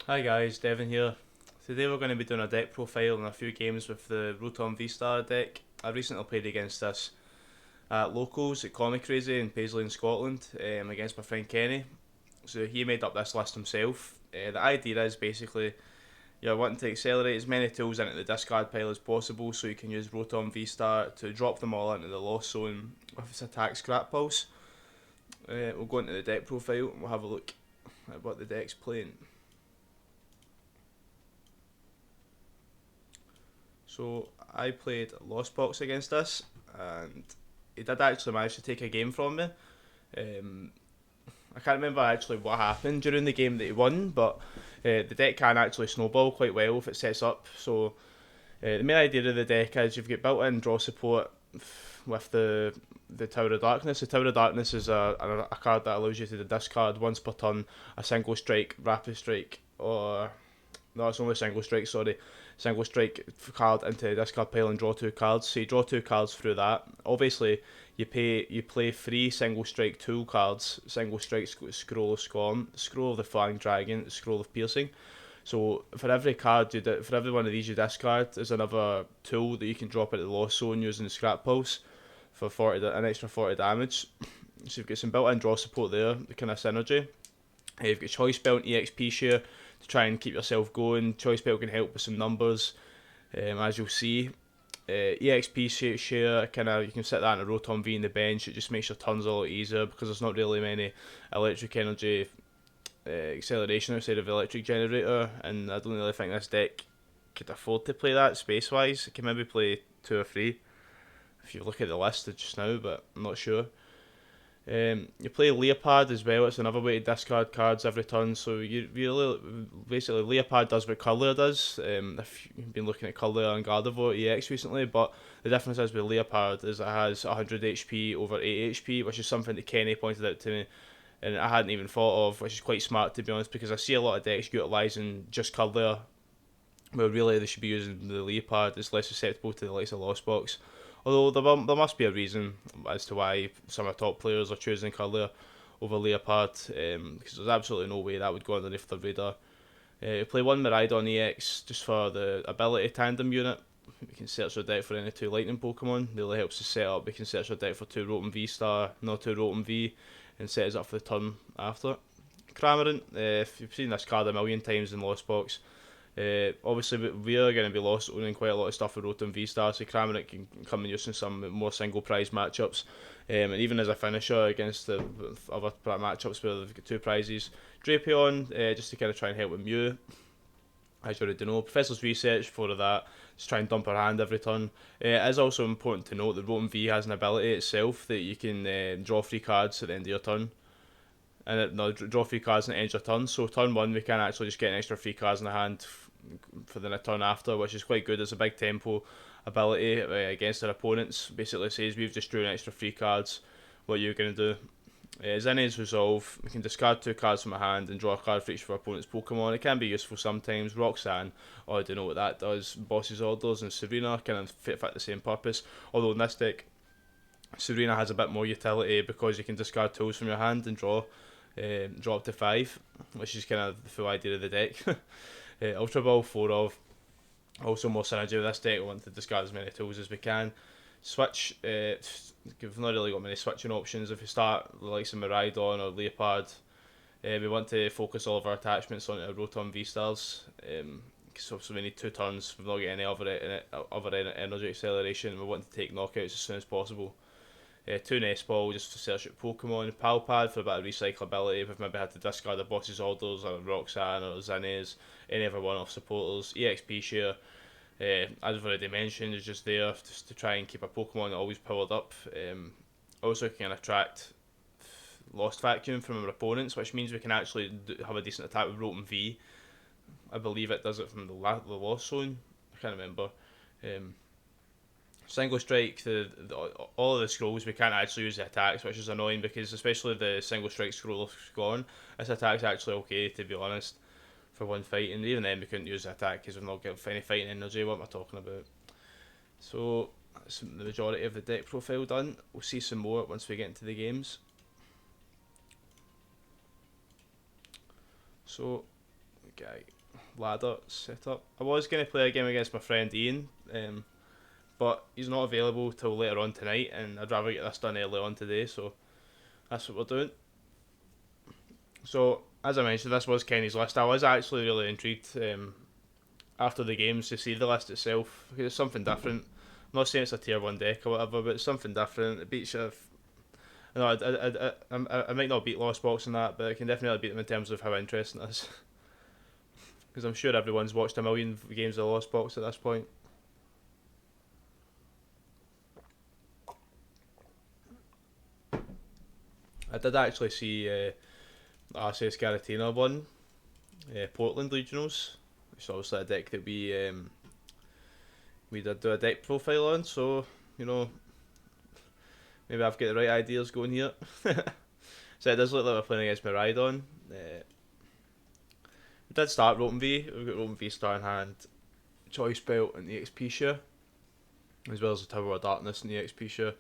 Hi guys, Devin here. Today we're going to be doing a deck profile and a few games with the Rotom V-STAR deck. I recently played against this at locals at Comic Crazy in Paisley in Scotland against my friend Kenny. So he made up this list himself. The idea is basically you're wanting to accelerate as many tools into the discard pile as possible so you can use Rotom V-STAR to drop them all into the lost zone with its attack scrap pulse. We'll go into the deck profile and we'll have a look at what the deck's playing. So I played Lost Box against this, and he did actually manage to take a game from me. Um, I can't remember actually what happened during the game that he won, but the deck can actually snowball quite well if it sets up. So the main idea of the deck is you've got built-in draw support with the Tower of Darkness. The Tower of Darkness is a card that allows you to discard once per turn a single strike, rapid strike, or no, it's only single strike. Sorry, single strike card into the discard pile and draw two cards. So you draw two cards through that. Obviously, you play three single strike tool cards. Single strike scroll of Scorn, scroll of the Flying Dragon, scroll of Piercing. So for every card for every one of these you discard, there's another tool that you can drop into the lost zone using the Scrap Pulse for an extra 40 damage. So you've got some built-in draw support there, the kind of synergy. You've got Choice Belt and EXP share to try and keep yourself going. Choice Belt can help with some numbers, as you'll see. EXP share, you can set that in a Rotom V in the bench. It just makes your turns a lot easier because there's not really many electric energy acceleration outside of the electric generator, and I don't really think this deck could afford to play that space wise. It can maybe play two or three if you look at the list just now, but I'm not sure. You play Liepard as well. It's another way to discard cards every turn. So you really basically Liepard does what Curler does. If you've been looking at Curler and Gardevoir EX recently, but the difference is with Liepard is it has 100 HP over 8 HP, which is something that Kenny pointed out to me, and I hadn't even thought of, which is quite smart to be honest, because I see a lot of decks utilising just Curler, where really they should be using the Liepard. It's less susceptible to the likes of Lost Box. Although there must be a reason as to why some of the top players are choosing Curler over Liepard, because there's absolutely no way that would go underneath the radar. Play one Miraidon EX just for the ability tandem unit. We can search our deck for any two lightning Pokemon. It really helps us set up. We can search our deck for two Rotom V-STAR, not two Rotom V, and set us up for the turn after. Cramorant, if you've seen this card a million times in Lost Box, obviously we are going to be lost owning quite a lot of stuff with Rotom V-STAR, so Cramorant can come and use in some more single prize matchups, and even as a finisher against the other matchups where they've got two prizes. Drapion, just to kind of try and help with Mew, as you already know. Professor's Research for that, just try and dump her hand every turn. It is also important to note that Rotom V has an ability itself that you can draw 3 cards at the end of your turn. And draw 3 cards at the end of your turn. So turn 1 we can actually just get an extra 3 cards in the hand for the turn after, which is quite good. It's a big tempo ability against our opponents. Basically says we've just drew an extra 3 cards, what you're going to do. Zinnia's Resolve, we can discard 2 cards from our hand and draw a card for each of our opponent's Pokemon. It can be useful sometimes. Roxanne, I don't know what that does. Boss's Orders and Serena kind of fit the same purpose. Although in this deck, Serena has a bit more utility because you can discard tools from your hand and draw up to 5, which is kind of the full idea of the deck. Ultra Ball 4 of, also more synergy with this deck. We want to discard as many tools as we can. Switch, we've not really got many switching options. If we start the likes of Miraidon or Liepard, we want to focus all of our attachments on our Rotom V-Stars. So we need 2 turns. We've not got any other energy acceleration. We want to take knockouts as soon as possible. 2 Nest Ball just to search out Pokemon. Pal Pad for a bit of recyclability. We've maybe had to discard the boss's orders or Roxanne or Zinnia's, any other one-off supporters. EXP share, as I've already mentioned, is just there just to try and keep a Pokemon always powered up. Also can attract Lost Vacuum from our opponents, which means we can actually have a decent attack with Rotom V. I believe it does it from the Lost Zone. I can't remember. Single strike, all of the scrolls we can't actually use the attacks, which is annoying because especially the single strike scroll of Scorn, this attack's actually okay to be honest for one fight, and even then we couldn't use the attack because we've not got any fighting energy. What am I talking about? So that's the majority of the deck profile done. We'll see some more once we get into the games. So Okay, ladder set up. I was going to play a game against my friend Ian, but he's not available till later on tonight, and I'd rather get this done early on today, so that's what we're doing. So, as I mentioned, this was Kenny's list. I was actually really intrigued after the games to see the list itself, because it's something different. I'm not saying it's a tier 1 deck or whatever, but it's something different. It beats you. I might not beat Lost Box in that, but I can definitely beat them in terms of how interesting it is. Because I'm sure everyone's watched a million games of Lost Box at this point. I did actually see RCS Garatina won Portland Regionals, which is obviously a deck that we did do a deck profile on, so, you know, maybe I've got the right ideas going here. So it does look like we're playing against Miraidon. We did start Rotom V. We've got Rotom VSTAR in hand, Choice Belt and EXP share, as well as the Tower of Darkness and the EXP share.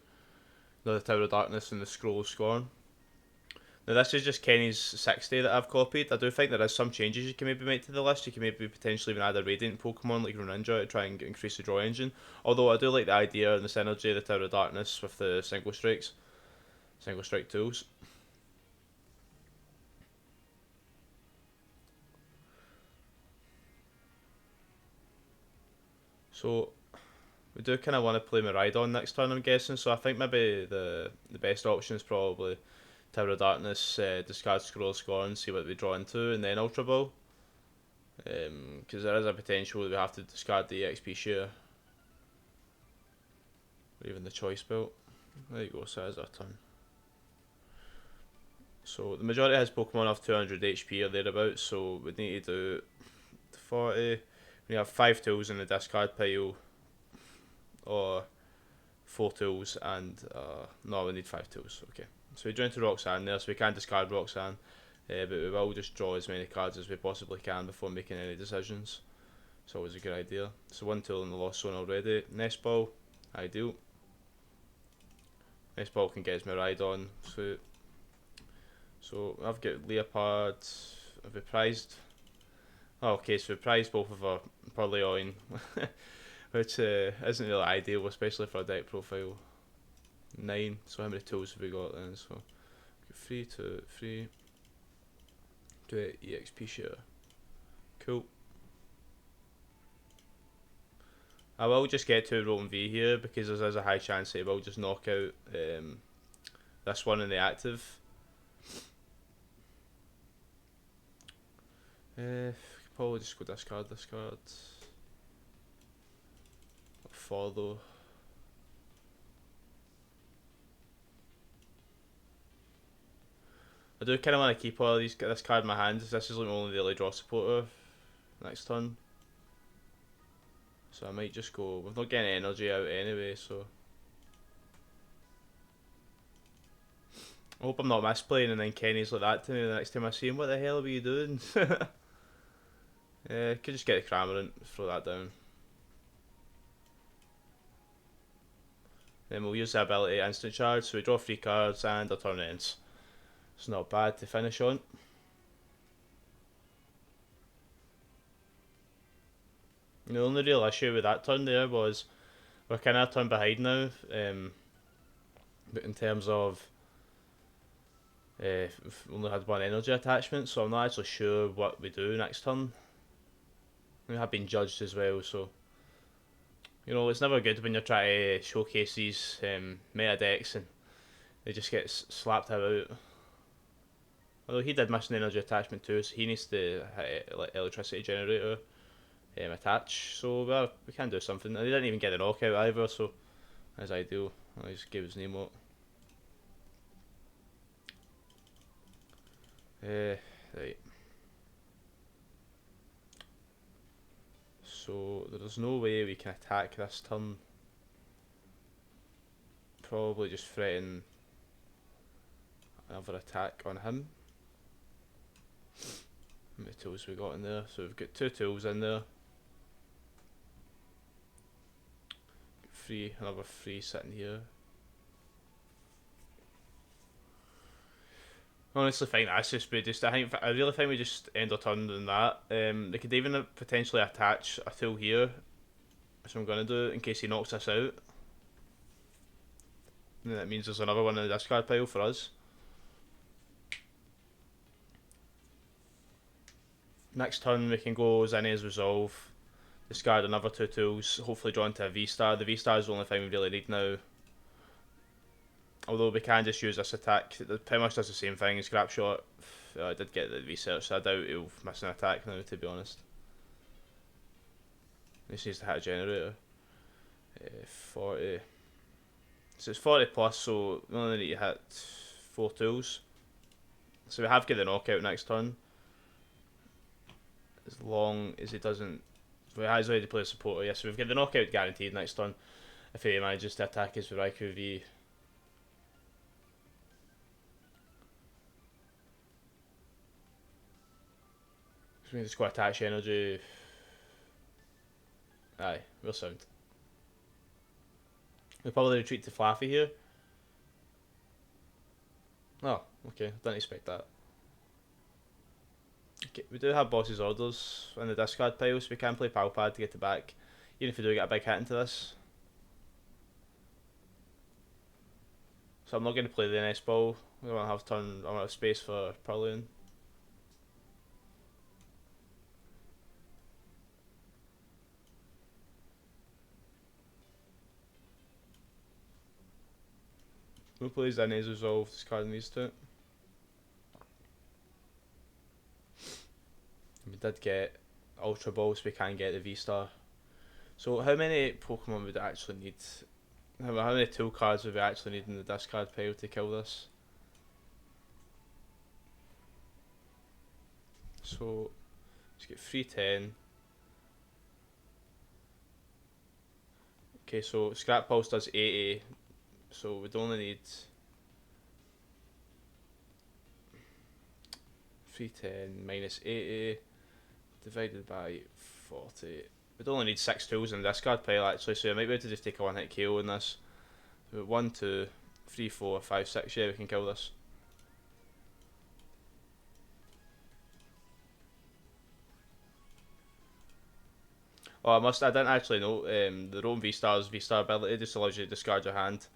Another Tower of Darkness and the Scroll of Scorn. Now this is just Kenny's 60 that I've copied. I do think there is some changes you can maybe make to the list. You can maybe potentially even add a Radiant Pokemon like Greninja to try and increase the draw engine. Although I do like the idea and the synergy of the Tower of Darkness with the single strike tools. So we do kind of want to play Miraidon next turn, I'm guessing. So I think maybe the best option is probably Tower of Darkness, discard Scroll Scorn, see what we draw into, and then Ultra Ball. Because there is a potential that we have to discard the EXP share. Or even the Choice Belt. There you go, so that is our turn. So the majority has Pokemon of 200 HP or thereabouts, so we need to do 40. We have 5 tools in the discard pile, or 4 tools, and no, we need 5 tools. Okay, so we draw into Roxanne there, so we can discard Roxanne, but we will just draw as many cards as we possibly can before making any decisions. It's always a good idea. So 1 tool in the lost zone already. Nest Ball, ideal. Nest Ball can get us Miraidon. So I've got Liepard. Have we prized? Oh, okay, so we prized both of our Purrloin, which isn't really ideal, especially for a deck profile. 9. So how many tools have we got then? So we've got 3 to EXP share. Cool. I will just get to Rotom V here because there's a high chance that it will just knock out this one in the active. Probably just go discard. Follow. I do kind of want to keep all these, get this card in my hand. This is like my only daily draw supporter next turn. So I might just go, we're not getting energy out anyway, so. I hope I'm not misplaying and then Kenny's like that to me the next time I see him. What the hell are you doing? Could just get the Cramorant, throw that down. Then we'll use the ability instant charge, so we draw 3 cards and our turn ends. It's not bad to finish on. The only real issue with that turn there was we're kind of a turn behind now, but in terms of we've only had 1 energy attachment, so I'm not actually sure what we do next turn. We have been judged as well, so you know it's never good when you're trying to showcase these meta decks and they just get slapped out. Although he did miss an energy attachment too, so he needs to hit electricity generator attach, so we can do something. And he didn't even get the knockout either, so that's ideal. I'll just give his name up. Right. So there's no way we can attack this turn. Probably just threaten another attack on him. How many tools we got in there? So we've got 2 tools in there. Another 3 sitting here. I honestly think that's just we just I really think we just end our turn doing that. They could even potentially attach a tool here, which I'm gonna do in case he knocks us out. And that means there's another one in the discard pile for us. Next turn we can go Zinnia's Resolve, discard another 2 tools, hopefully draw into a V-Star. The V-Star is the only thing we really need now. Although we can just use this attack, it pretty much does the same thing as Scrap Shot. I did get the research, so I doubt he'll miss an attack now, to be honest. He just needs to hit a generator. 40. So it's 40 plus, so we only need to hit 4 tools. So we have got the knockout next turn. As long as he doesn't. Well, he has already played a supporter, yes, so we've got the knockout guaranteed next turn if he manages to attack us with Raikou V. So we just got attach energy. Aye, real sound. We'll probably retreat to Flaffy here. Oh, okay, didn't expect that. Okay, we do have boss's orders in the discard pile, so we can play Pal Pad to get it back, even if we do get a big hit into this. So I'm not going to play the Nest Ball. I want to have space for Purrloin. We'll play Zinnia's Resolve, discarding these two. We did get Ultra Ball, so we can get the V-Star. So how many Pokemon would actually need? How many tool cards would we actually need in the discard pile to kill this? So let's get 310. Okay, so Scrap Pulse does 80, so we'd only need 310 minus 80 divided by 40. We'd only need 6 tools in the discard pile actually, so we might be able to just take a 1-hit KO in this. 1, 2, 3, 4, 5, 6, yeah, we can kill this. Oh, I didn't actually know, the Rotom V-Star's V-Star ability just allows you to discard your hand.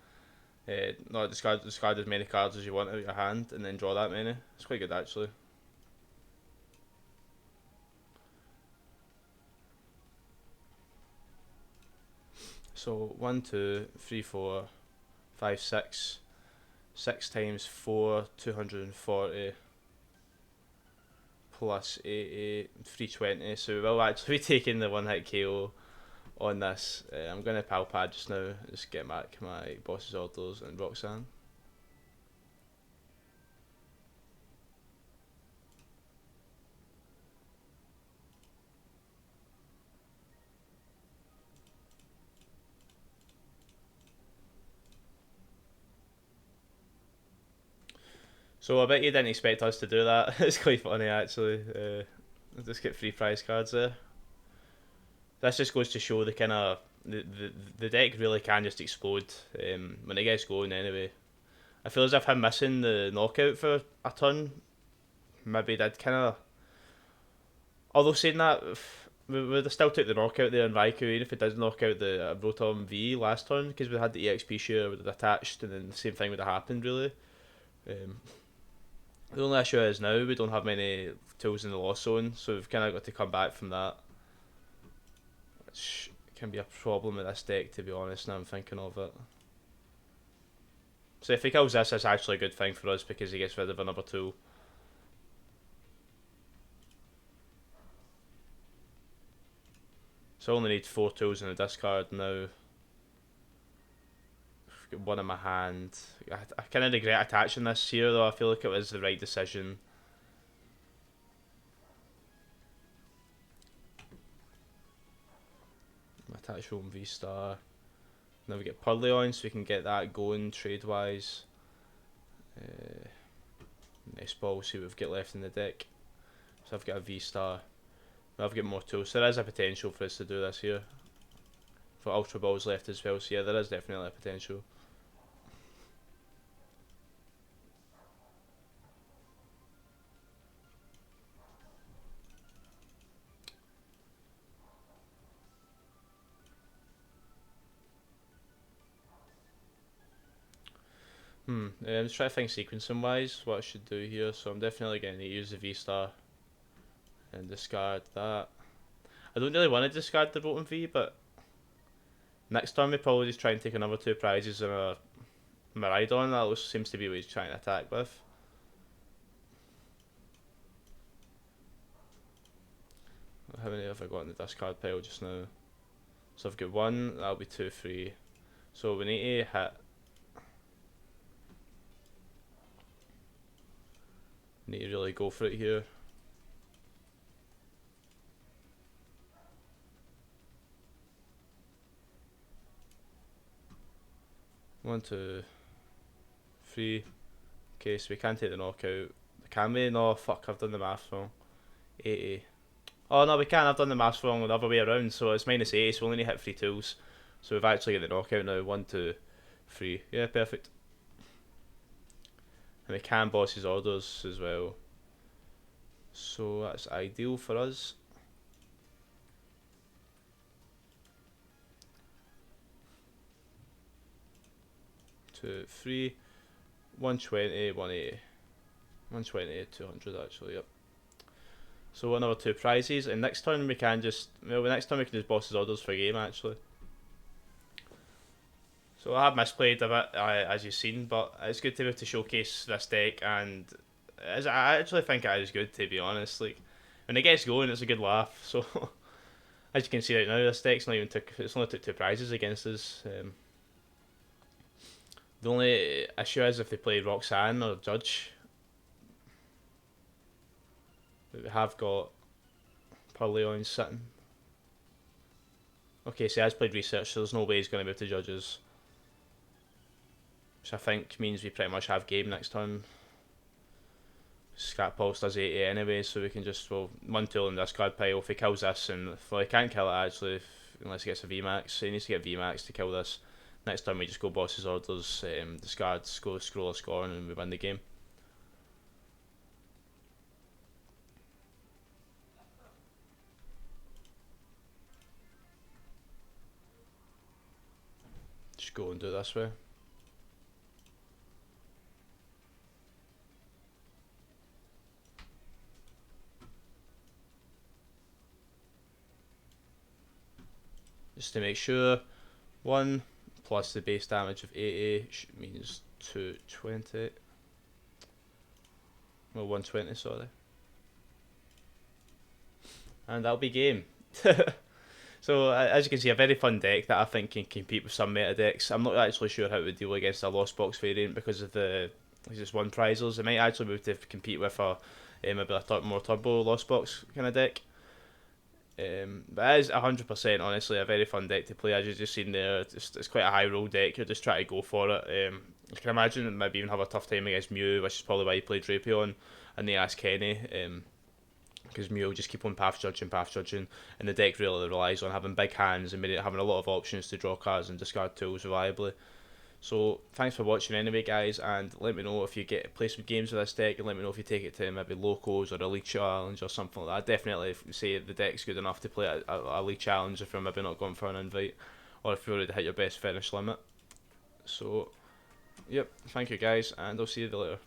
Not discard as many cards as you want out of your hand and then draw that many. It's quite good actually. So 1, 2, 3, 4, 5, 6. 6 times 4, 240 plus 80, 320. So we will actually be taking the 1-hit KO on this. I'm going to Pal Pad just now, just get back my boss's orders and Roxanne. So I bet you didn't expect us to do that. It's quite funny actually. Just get 3 prize cards there. This just goes to show the kind of the deck really can just explode when it gets going anyway. I feel as if him missing the knockout for a turn maybe did kind of. Although saying that, we would have still took the knockout there in Raikou even if it does knock out the Rotom V last turn because we had the EXP share would have attached and then the same thing would have happened really. The only issue is now we don't have many tools in the lost zone, so we've kind of got to come back from that, which can be a problem with this deck to be honest. Now I'm thinking of it. So if he kills this, it's actually a good thing for us because he gets rid of another tool. So I only need 4 tools in the discard now. Got one in my hand. I kind of regret attaching this here though. I feel like it was the right decision. Attach Rotom V-Star. Now we get Purrloin, so we can get that going trade wise. Nest Ball, see what we've got left in the deck. So I've got a V-Star. I've got more tools. So there is a potential for us to do this here. For Ultra Balls left as well, so yeah, there is definitely a potential. I'm just trying to think sequencing wise what I should do here. So I'm definitely going to use the V-Star and discard that. I don't really want to discard the Rotom V, but next time we probably just try and take another 2 prizes and a Miraidon. That seems to be what he's trying to attack with. How many have I got in the discard pile just now? So I've got 1, that'll be 2, 3. So we need to hit. Need to really go for it here. One, 2, 3. Okay, so we can take the knockout. Can we? No, fuck, I've done the maths wrong. 80. Oh no, we can. I've done the maths wrong the other way around. So it's minus 80, so we only need to hit 3 tools. So we've actually got the knockout now. 1, 2, 3. Yeah, perfect. And we can boss his orders as well. So that's ideal for us. Two, 3, 120, 180. 120, 200 actually, yep. So another 2 prizes, and next time we can just, next time we can just boss his orders for a game actually. So I have misplayed a bit, as you've seen, but it's good to be able to showcase this deck, and I actually think it is good, to be honest. Like, when it gets going, it's a good laugh. So as you can see right now, this deck's only took 2 prizes against us. The only issue is if they play Roxanne or Judge. But we have got Purrloin sitting. Okay, so he has played Research, so there's no way he's going to be able to judge us. Which I think means we pretty much have game next time. Scrap Pulse does 80 anyway, so we can just, 1 tool in this card pile. If he kills this, and he can't kill it actually, unless he gets a VMAX. So he needs to get VMAX to kill this. Next time we just go boss his orders, discard, go scroll a Scorn, and we win the game. Just go and do it this way. Just to make sure, 1 plus the base damage of 80 means 220. Well, 120, sorry. And that'll be game. So as you can see, a very fun deck that I think can compete with some meta decks. I'm not actually sure how it would deal against a Lost Box variant because of the just 1 prizers. It might actually be able to compete with a maybe a more turbo Lost Box kind of deck. But it is 100% honestly a very fun deck to play. As you've just seen there, it's quite a high roll deck. You're just trying to go for it. I can imagine it maybe even have a tough time against Mew, which is probably why you play Drapion and they ask Kenny. Because Mew will just keep on path judging, and the deck really relies on having big hands and having a lot of options to draw cards and discard tools reliably. So thanks for watching anyway, guys, and let me know if you play some games with this deck, and let me know if you take it to maybe locals or a league challenge or something like that. I definitely say the deck's good enough to play a league challenge if you're maybe not going for an invite, or if you've already hit your best finish limit. So, yep, thank you guys, and I'll see you later.